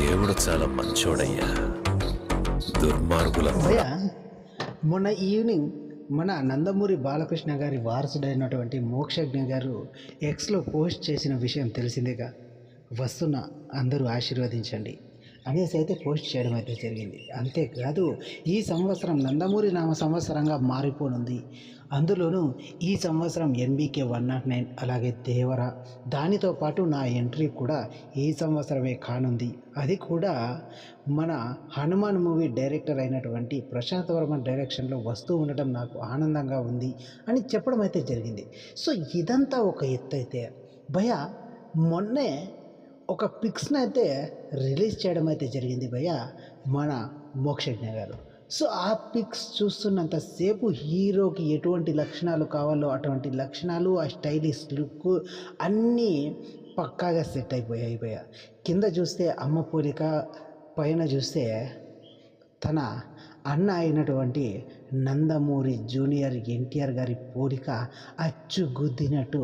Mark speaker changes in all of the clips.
Speaker 1: దేవుడు చాలా మంచోడయ్యా. దుర్మార్గుల
Speaker 2: భయ్య మొన్న ఈవినింగ్ మన నందమూరి బాలకృష్ణ గారి వారసుడైనటువంటి మోక్షజ్ఞ గారు ఎక్స్లో పోస్ట్ చేసిన విషయం తెలిసిందేగా. వస్తున్న అందరూ ఆశీర్వదించండి అనేసి అయితే పోస్ట్ చేయడం అయితే జరిగింది. అంతేకాదు ఈ సంవత్సరం నందమూరి నామ సంవత్సరంగా మారిపోనుంది. అందులోనూ ఈ సంవత్సరం ఎన్బికే 109 అలాగే దేవర, దానితో పాటు నా ఎంట్రీ కూడా ఈ సంవత్సరమే కానుంది. అది కూడా మన హనుమాన్ మూవీ డైరెక్టర్ అయినటువంటి ప్రశాంత్ వర్మ డైరెక్షన్లో వస్తూ ఉండటం నాకు ఆనందంగా ఉంది అని చెప్పడం అయితే జరిగింది. సో ఇదంతా ఒక ఎత్తు అయితే భయ మొన్నే ఒక పిక్స్ని అయితే రిలీజ్ చేయడం అయితే జరిగింది భయ్య మన మోక్షజ్ఞ గారు. సో ఆ పిక్స్ చూస్తున్నంతసేపు హీరోకి ఎటువంటి లక్షణాలు కావాలో అటువంటి లక్షణాలు, ఆ స్టైలిష్ లుక్ అన్నీ పక్కాగా సెట్ అయిపోయాయి భయ్య. కింద చూస్తే అమ్మ పోలిక, పైన చూస్తే తన అన్న అయినటువంటి నందమూరి జూనియర్ ఎన్టీఆర్ గారి పోలిక అచ్చు గుద్దినట్టు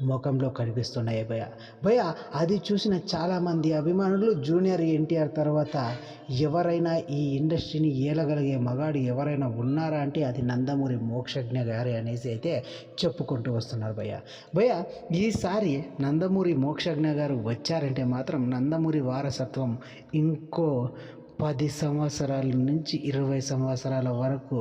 Speaker 2: ముఖంలో కనిపిస్తున్నాయి భయ. భయ అది చూసిన చాలామంది అభిమానులు జూనియర్ ఎన్టీఆర్ తర్వాత ఎవరైనా ఈ ఇండస్ట్రీని ఏలగలిగే మగాడు ఎవరైనా ఉన్నారా అంటే అది నందమూరి మోక్షజ్ఞ గారి అనేసి అయితే చెప్పుకుంటూ వస్తున్నారు భయ. భయ ఈసారి నందమూరి మోక్షజ్ఞ గారు వచ్చారంటే మాత్రం నందమూరి వారసత్వం ఇంకో 10 సంవత్సరాల నుంచి 20 సంవత్సరాల వరకు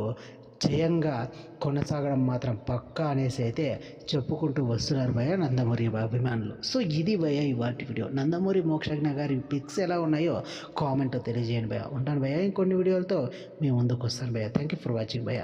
Speaker 2: జయంగా కొనసాగడం మాత్రం పక్కా అనేసి అయితే చెప్పుకుంటూ వస్తున్నారు భయ నందమూరి అభిమానులు. సో ఇది భయ ఇవాటి వీడియో. నందమూరి మోక్షజ్ఞ గారి పిక్స్ ఎలా ఉన్నాయో కామెంట్ తెలియజేయండి భయ. ఉంటాను భయ, ఇంకొన్ని వీడియోలతో మీ ముందుకు వస్తాను భయ. థ్యాంక్ యూ ఫర్ వాచింగ్ భయ.